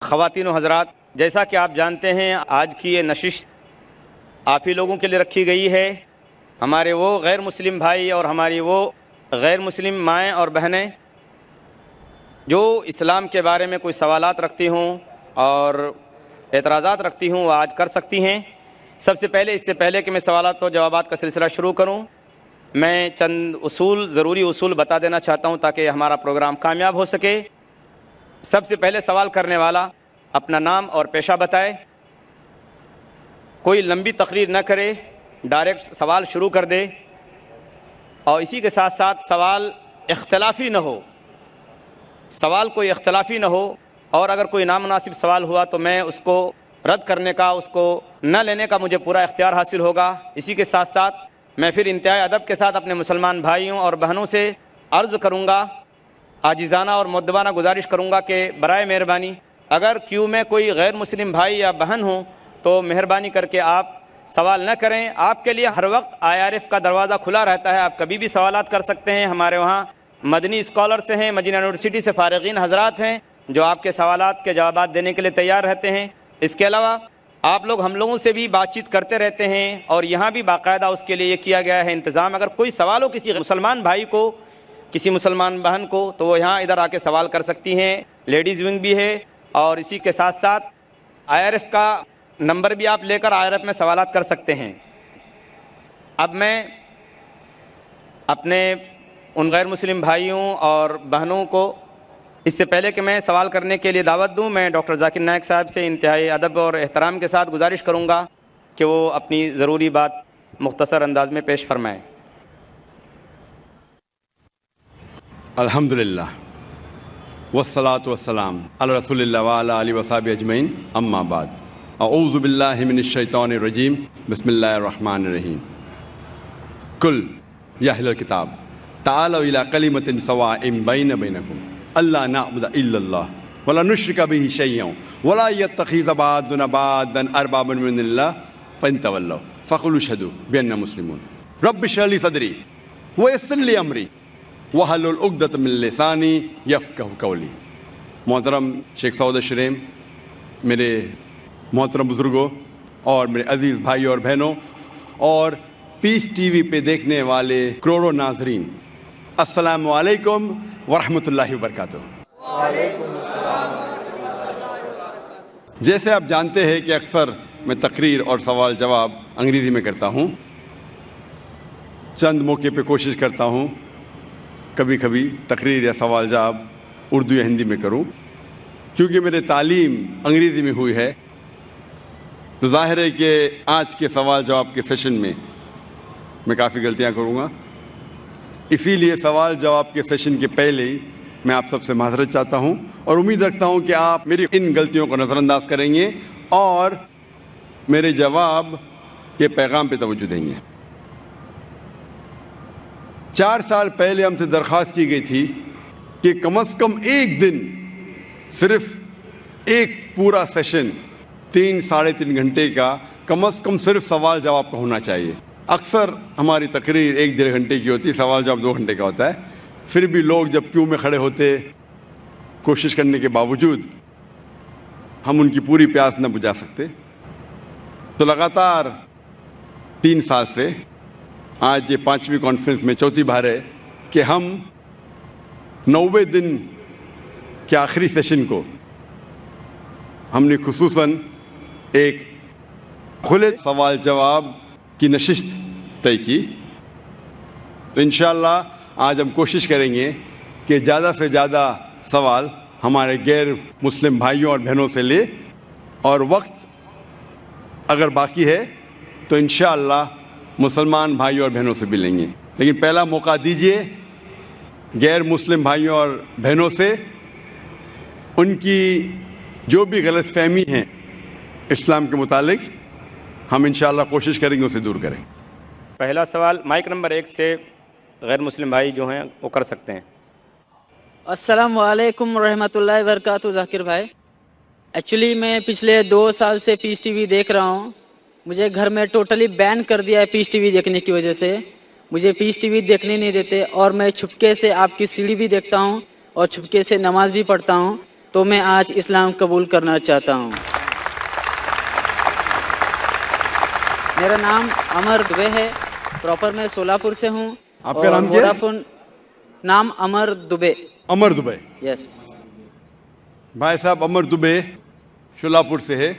خواتین و حضرات، جیسا کہ آپ جانتے ہیں آج کی یہ نشست آپ ہی لوگوں کے لیے رکھی گئی ہے، ہمارے وہ غیر مسلم بھائی اور ہماری وہ غیر مسلم مائیں اور بہنیں جو اسلام کے بارے میں کوئی سوالات رکھتی ہوں اور اعتراضات رکھتی ہوں وہ آج کر سکتی ہیں۔ سب سے پہلے اس سے پہلے کہ میں سوالات و جوابات کا سلسلہ شروع کروں، میں چند ضروری اصول بتا دینا چاہتا ہوں تاکہ ہمارا پروگرام کامیاب ہو سکے۔ سب سے پہلے سوال کرنے والا اپنا نام اور پیشہ بتائے، کوئی لمبی تقریر نہ کرے، ڈائریکٹ سوال شروع کر دے، اور اسی کے ساتھ ساتھ سوال اختلافی نہ ہو، سوال کوئی اختلافی نہ ہو، اور اگر کوئی نامناسب سوال ہوا تو میں اس کو رد کرنے کا، اس کو نہ لینے کا مجھے پورا اختیار حاصل ہوگا۔ اسی کے ساتھ ساتھ میں پھر انتہائی ادب کے ساتھ اپنے مسلمان بھائیوں اور بہنوں سے عرض کروں گا، عاجزانہ اور مؤدبانہ گزارش کروں گا کہ برائے مہربانی اگر کیو میں کوئی غیر مسلم بھائی یا بہن ہوں تو مہربانی کر کے آپ سوال نہ کریں۔ آپ کے لیے ہر وقت IRF کا دروازہ کھلا رہتا ہے، آپ کبھی بھی سوالات کر سکتے ہیں۔ ہمارے وہاں مدنی اسکالرز ہیں، مدینہ یونیورسٹی سے فارغین حضرات ہیں جو آپ کے سوالات کے جوابات دینے کے لیے تیار رہتے ہیں۔ اس کے علاوہ آپ لوگ ہم لوگوں سے بھی بات چیت کرتے رہتے ہیں اور یہاں بھی باقاعدہ اس کے لیے یہ کیا گیا ہے انتظام، اگر کوئی سوال ہو کسی مسلمان بھائی کو، کسی مسلمان بہن کو، تو وہ یہاں ادھر آ کے سوال کر سکتی ہیں۔ لیڈیز ونگ بھی ہے، اور اسی کے ساتھ ساتھ IRF کا نمبر بھی آپ لے کر IRF میں سوالات کر سکتے ہیں۔ اب میں اپنے ان غیر مسلم بھائیوں اور بہنوں کو اس سے پہلے کہ میں سوال کرنے کے لیے دعوت دوں، میں ڈاکٹر ذاکر نائک صاحب سے انتہائی ادب اور احترام کے ساتھ گزارش کروں گا کہ وہ اپنی ضروری بات مختصر انداز میں پیش فرمائیں۔ الحمدللہ والصلاة والسلام علی رسول اللہ وعلی آلہ وصحبہ اجمعین، اما بعد، اعوذ باللہ من الشیطان الرجیم، بسم اللہ الرحمن الرحیم۔ قل یا اہل الکتاب تعالوا الی کلمۃ سواء بین بینکم الا نعبد الا اللہ ولا نشرک بہ شیئا ولا یتخذ بعضنا بعضا اربابا من اللہ فإن تولوا فقولوا اشہدوا بأننا مسلمون۔ رب اشرح لی صدری ویسر لی امری وحلل عقدۃ من لسانی یفقہوا قولی۔ محترم شیخ سعود شریم، میرے محترم بزرگوں اور میرے عزیز بھائی اور بہنوں، اور پیس ٹی وی پہ دیکھنے والے کروڑوں ناظرین، السلام علیکم ورحمۃ اللہ وبرکاتہ۔ جیسے آپ جانتے ہیں کہ اکثر میں تقریر اور سوال جواب انگریزی میں کرتا ہوں، چند موقع پہ کوشش کرتا ہوں کبھی کبھی تقریر یا سوال جواب اردو یا ہندی میں کروں۔ کیونکہ میری تعلیم انگریزی میں ہوئی ہے تو ظاہر ہے کہ آج کے سوال جواب کے سیشن میں کافی غلطیاں کروں گا، اسی لیے سوال جواب کے سیشن کے پہلے ہی میں آپ سب سے معذرت چاہتا ہوں، اور امید رکھتا ہوں کہ آپ میری ان غلطیوں کو نظر انداز کریں گے اور میرے جواب کے پیغام پہ توجہ دیں گے۔ 4 سال پہلے ہم سے درخواست کی گئی تھی کہ کم از کم ایک دن، صرف ایک پورا سیشن 3-3.5 گھنٹے کا کم از کم صرف سوال جواب کا ہونا چاہیے۔ اکثر ہماری تقریر 1-1.5 گھنٹے کی ہوتی، سوال جواب 2 گھنٹے کا ہوتا ہے، پھر بھی لوگ جب کیوں میں کھڑے ہوتے، کوشش کرنے کے باوجود ہم ان کی پوری پیاس نہ بجھا سکتے۔ تو لگاتار 3 سال سے آج یہ 5ویں کانفرنس میں 4تھی بار ہے کہ ہم 90 دن کے آخری سیشن کو ہم نے خصوصاً ایک کھلے سوال جواب کی نشست طے کی۔ تو انشاءاللہ آج ہم کوشش کریں گے کہ زیادہ سے زیادہ سوال ہمارے غیر مسلم بھائیوں اور بہنوں سے لے، اور وقت اگر باقی ہے تو انشاءاللہ مسلمان بھائیوں اور بہنوں سے بھی لیں گے، لیکن پہلا موقع دیجیے غیر مسلم بھائیوں اور بہنوں سے ان کی جو بھی غلط فہمی ہیں اسلام کے متعلق، ہم انشاءاللہ کوشش کریں گے اسے دور کریں۔ پہلا سوال مائک نمبر 1 سے غیر مسلم بھائی جو ہیں وہ کر سکتے ہیں۔ السلام علیکم ورحمۃ اللہ وبرکاتہ۔ ذاکر بھائی، ایکچولی میں پچھلے 2 سال سے پیس ٹی وی دیکھ رہا ہوں، مجھے گھر میں ٹوٹلی بین کر دیا ہے پیس ٹی وی دیکھنے کی وجہ سے، مجھے پیس ٹی وی دیکھنے نہیں دیتے، اور میں چھپکے سے آپ کی سیڑھی بھی دیکھتا ہوں اور چھپکے سے نماز بھی پڑھتا ہوں، تو میں آج اسلام قبول کرنا چاہتا ہوں۔ میرا نام امر دبے ہے، پراپر میں سولاپور سے ہوں۔ آپ کا نام کیا ہے؟ ووڈافون نام امر دبے۔ امر دبے۔ یس۔ بھائی صاحب امر دبے شولاپور سے ہے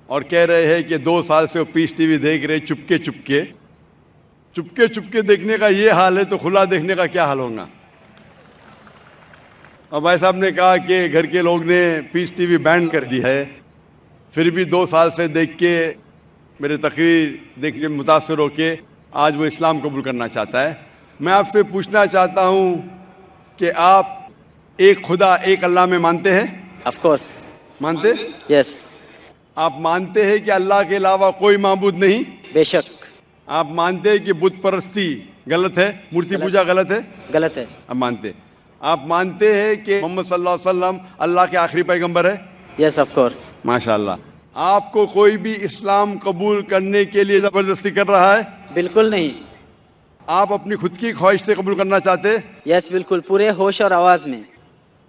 اور کہہ رہے ہیں کہ 2 سال سے وہ پیس ٹی وی دیکھ رہے چپکے چپکے دیکھنے کا یہ حال ہے تو کھلا دیکھنے کا کیا حال ہوگا۔ اور بھائی صاحب نے کہا کہ گھر کے لوگ نے پیس ٹی وی بین کر دی ہے، پھر بھی 2 سال سے دیکھ کے میرے تقریر دیکھ کے متاثر ہو کے آج وہ اسلام قبول کرنا چاہتا ہے۔ میں آپ سے پوچھنا چاہتا ہوں کہ آپ ایک خدا ایک اللہ میں مانتے ہیں؟ Of course. مانتے؟ یس۔ آپ مانتے ہیں کہ اللہ کے علاوہ کوئی معبود نہیں؟ بے شک۔ آپ مانتے ہیں کہ بت پرستی غلط ہے، مورتی پوجا غلط ہے؟ غلط ہے۔ آپ مانتے؟ آپ مانتے ہیں کہ محمد صلی اللہ علیہ وسلم اللہ کے آخری پیغمبر ہے؟ Yes of course. ماشاءاللہ۔ آپ کو کوئی بھی اسلام قبول کرنے کے لیے زبردستی کر رہا ہے؟ بالکل نہیں۔ آپ اپنی خود کی خواہش سے قبول کرنا چاہتے؟ یس بالکل، پورے ہوش اور آواز میں۔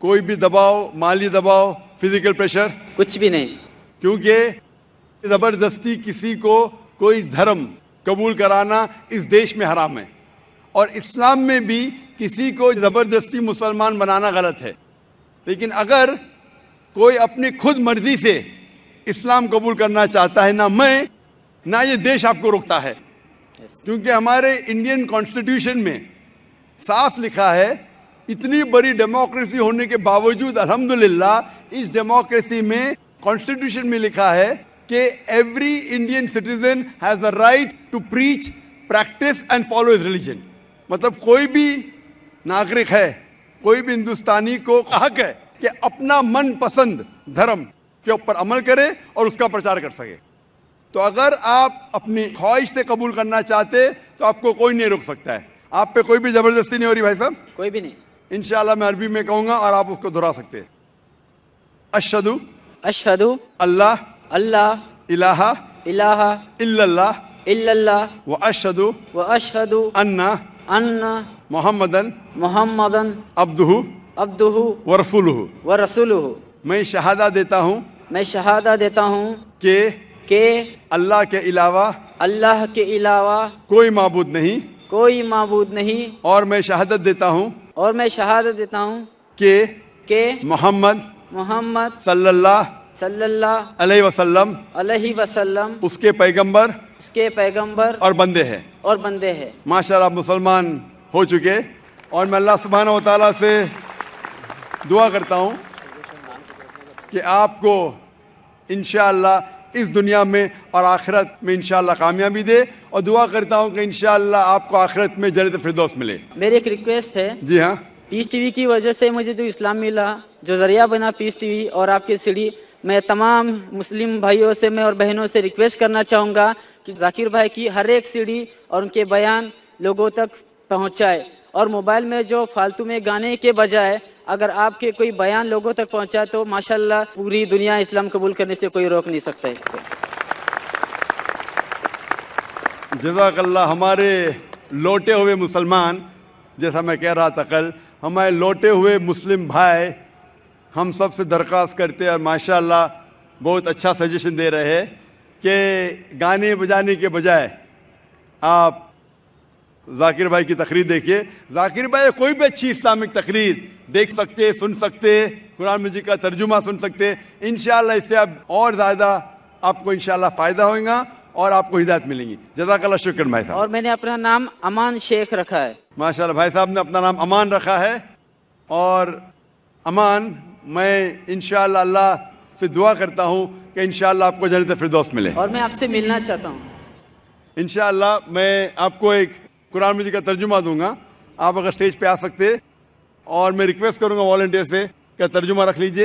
کوئی بھی دباؤ، مالی دباؤ، فزیکل پریشر؟ کچھ بھی نہیں۔ کیونکہ زبردستی کسی کو کوئی دھرم قبول کرانا اس دیش میں حرام ہے، اور اسلام میں بھی کسی کو زبردستی مسلمان بنانا غلط ہے۔ لیکن اگر کوئی اپنی خود مرضی سے اسلام قبول کرنا چاہتا ہے، نہ یہ دیش آپ کو روکتا ہے، کیونکہ ہمارے انڈین کانسٹیٹیوشن میں صاف لکھا ہے، اتنی بڑی ڈیموکریسی ہونے کے باوجود الحمدللہ اس ڈیموکریسی میں کانسٹیٹیوشن میں لکھا ہے کہ every Indian citizen has a right to preach, practice and follow his religion. مطلب کوئی بھی ناگرک ہے، کوئی بھی ہندوستانی کو حق ہے کہ اپنا من پسند دھرم کے اوپر عمل کرے اور اس کا پرچار کر سکے۔ تو اگر آپ اپنی خواہش سے قبول کرنا چاہتے تو آپ کو کوئی نہیں روک سکتا ہے، آپ پہ کوئی بھی زبردستی نہیں ہو رہی۔ بھائی صاحب کوئی بھی نہیں۔ انشاءاللہ میں عربی میں کہوں گا اور آپ اس کو دہرا سکتے ہیں۔ اشہدو اشہدو اللہ اللہ الہ الہ الا اللہ الا اللہ واشہدو واشہدو ان ان محمدن محمدن عبدہ عبدہ ورسولہ۔ ورسولہ۔ میں شہادہ دیتا ہوں میں شہادہ دیتا ہوں کہ کہ اللہ کے علاوہ اللہ کے علاوہ کوئی معبود نہیں، کوئی معبود نہیں، اور میں شہادت دیتا ہوں اور میں شہادت دیتا ہوں کہ محمد صلی اللہ صلی اللہ علیہ وسلم علیہ وسلم اس کے پیغمبر اس کے پیغمبر اور بندے ہیں۔ اور بندے ہیں۔ ماشاءاللہ آپ مسلمان ہو چکے، اور میں اللہ سبحانہ و تعالیٰ سے دعا کرتا ہوں کہ آپ کو انشاءاللہ اس دنیا میں اور آخرت میں انشاءاللہ کامیابی دے، اور دعا کرتا ہوں کہ انشاءاللہ آپ کو آخرت میں جنت فردوس ملے۔ میری ایک ریکویسٹ ہے، جی ہاں۔ پیس ٹی وی کی وجہ سے مجھے جو اسلام ملا، جو ذریعہ بنا پیس ٹی وی اور آپ کی سیڑھی، میں تمام مسلم بھائیوں سے میں اور بہنوں سے ریکویسٹ کرنا چاہوں گا کہ ذاکر بھائی کی ہر ایک سیڑھی اور ان کے بیان لوگوں تک پہنچائے، اور موبائل میں جو فالتو میں گانے کے بجائے اگر آپ کے کوئی بیان لوگوں تک پہنچائے تو ماشاءاللہ پوری دنیا اسلام قبول کرنے سے کوئی روک نہیں سکتا اس کو۔ جزاک اللہ۔ ہمارے لوٹے ہوئے مسلمان، جیسا میں کہہ رہا تھا کل، ہمارے لوٹے ہوئے مسلم بھائی ہم سب سے درخواست کرتے ہیں، اور ماشاءاللہ بہت اچھا سجیشن دے رہے ہیں کہ گانے بجانے کے بجائے آپ ذاکر بھائی کی تقریر دیکھیے۔ ذاکر بھائی کوئی بھی اچھی اسلامک تقریر دیکھ سکتے، سن سکتے، قرآن مجید کا ترجمہ سن سکتے۔ انشاءاللہ اس سے اب اور زیادہ آپ کو انشاءاللہ فائدہ ہوگا اور آپ کو ہدایت ملیں گی۔ جزاک اللہ، شکر بھائی صاحب۔ اور میں نے اپنا نام امان شیخ رکھا ہے۔ ماشاءاللہ بھائی صاحب نے اپنا نام امان رکھا ہے، اور امان میں انشاءاللہ اللہ سے دعا کرتا ہوں کہ انشاءاللہ آپ کو جنت فردوس ملے۔ اور میں آپ سے ملنا چاہتا ہوں۔ انشاءاللہ میں آپ کو ایک قرآن مجید کا ترجمہ دوں گا، آپ اگر اسٹیج پہ آ سکتے، اور میں ریکویسٹ کروں گا والنٹیئر سے کہ ترجمہ رکھ لیجئے۔